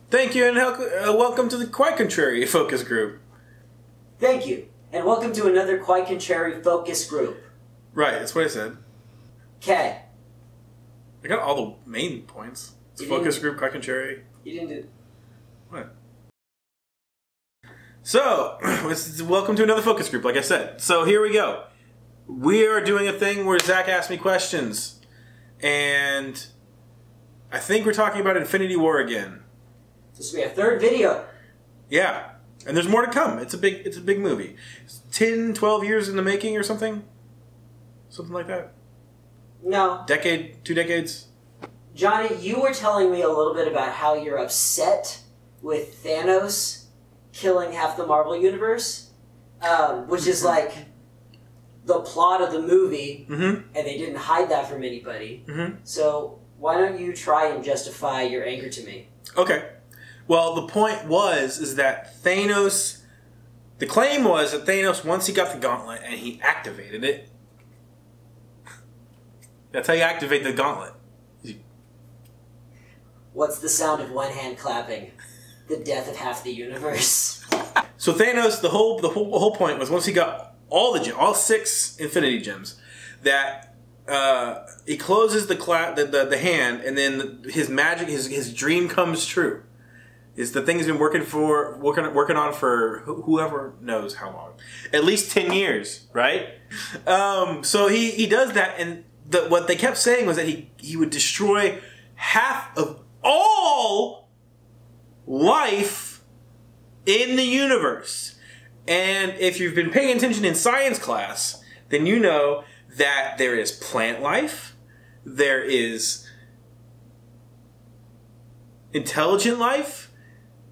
Thank you, and welcome to the Quite Contrary Focus Group. Thank you, and welcome to another Quite Contrary Focus Group. Right, that's what I said. Okay. I got all the main points. It's Focus Group, Quite Contrary. You didn't do... What? So, welcome to another Focus Group, like I said. So, here we go. We are doing a thing where Zach asked me questions. And I think we're talking about Infinity War again. This will be a third video. Yeah. And there's more to come. It's a big movie. It's 10, 12 years in the making or something? Something like that? No. Decade? 2 decades? Johnny, you were telling me a little bit about how you're upset with Thanos killing half the Marvel Universe, which is like the plot of the movie, and they didn't hide that from anybody. So why don't you try and justify your anger to me? Okay. Well, the point is that Thanos, the claim was that Thanos, once he got the gauntlet and he activated it, that's how you activate the gauntlet. What's the sound of one hand clapping? The death of half the universe. So Thanos, the whole point was once he got all 6 Infinity Gems, that he closes the hand, and then his magic, his dream comes true. Is the thing he's been working on for whoever knows how long, at least 10 years, right? So he does that, and what they kept saying was that he would destroy half of all life in the universe. And if you've been paying attention in science class, then you know that there is plant life, there is intelligent life,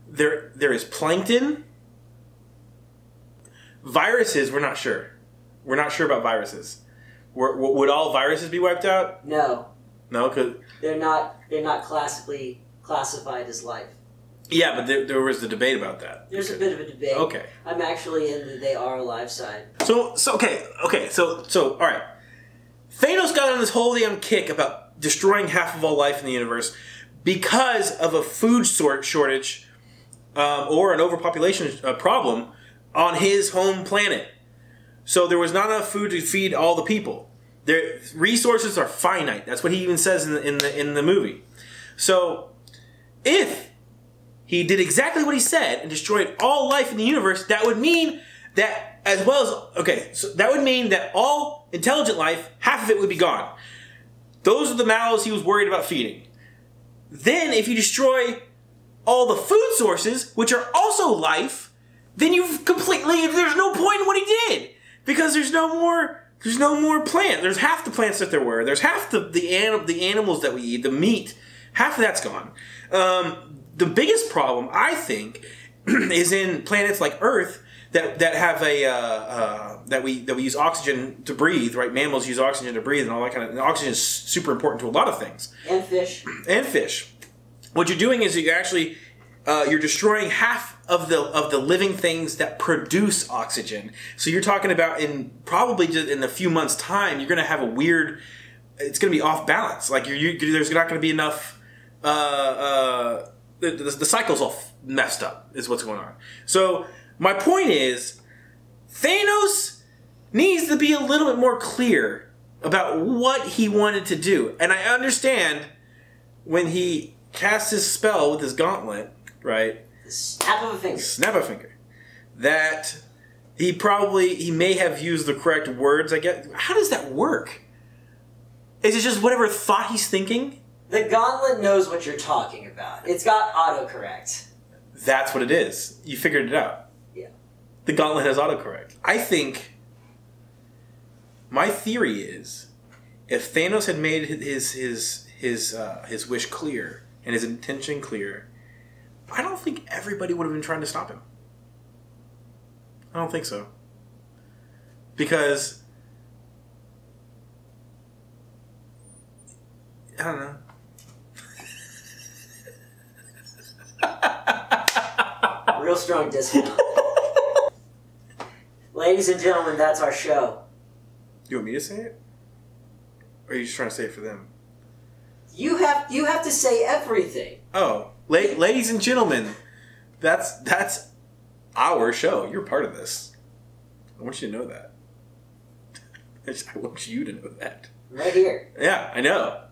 there is plankton. Viruses, we're not sure. We're not sure about viruses. Would all viruses be wiped out? No. No, because they're not classically classified as life. Yeah, but there was the debate about that. There's a bit of a debate. Okay. I'm actually in the they are alive side. So okay, all right. Thanos got on this whole damn kick about destroying half of all life in the universe because of a food shortage or an overpopulation problem on his home planet. So there was not enough food to feed all the people. Their resources are finite. That's what he even says in the movie. So if he did exactly what he said and destroyed all life in the universe, that would mean that that would mean that all intelligent life, half of it would be gone. Those are the mouths he was worried about feeding. Then if you destroy all the food sources, which are also life, then there's no point in what he did. Because there's no more plant. There's half the plants that there were. There's half the animals that we eat, the meat. Half of that's gone. The biggest problem, I think, is in planets like Earth that have that we use oxygen to breathe. Right? Mammals use oxygen to breathe and all that kind of. And oxygen is super important to a lot of things. And fish. And fish. What you're doing is you're destroying half of the living things that produce oxygen. So you're talking about probably just in a few months' time, you're going to have it's going to be off balance. Like there's not going to be enough. The cycle's all messed up. Is what's going on. So my point is, Thanos needs to be a little bit more clear about what he wanted to do. And I understand when he cast his spell with his gauntlet, right? Snap of a finger. Snap of a finger. That he may have used the correct words, I guess. How does that work? Is it just whatever thought he's thinking? The gauntlet knows what you're talking about. It's got autocorrect. That's what it is. You figured it out. Yeah. The gauntlet has autocorrect. I think my theory is if Thanos had made his wish clear and his intention clear, I don't think everybody would have been trying to stop him. I don't think so. Because I don't know. Real strong discount. Ladies and gentlemen, that's our show. You want me to say it? Or are you just trying to say it for them? You have to say everything. Oh. Ladies and gentlemen, that's our show. You're part of this. I want you to know that. I want you to know that. Right here. Yeah, I know.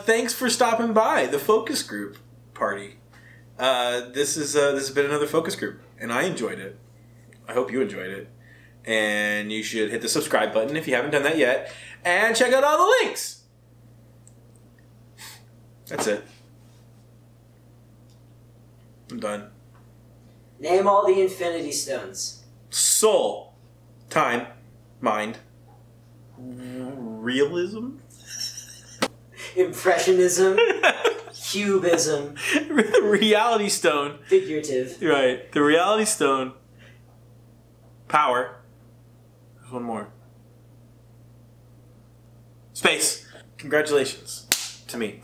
Thanks for stopping by the focus group party. This has been another focus group, and I enjoyed it. I hope you enjoyed it. And you should hit the subscribe button if you haven't done that yet, and check out all the links. That's it. I'm done. Name all the Infinity Stones. Soul, time, mind, realism, Impressionism, Cubism, the reality stone. figurative. Right, the reality stone. Power. There's one more. Space. Congratulations to me.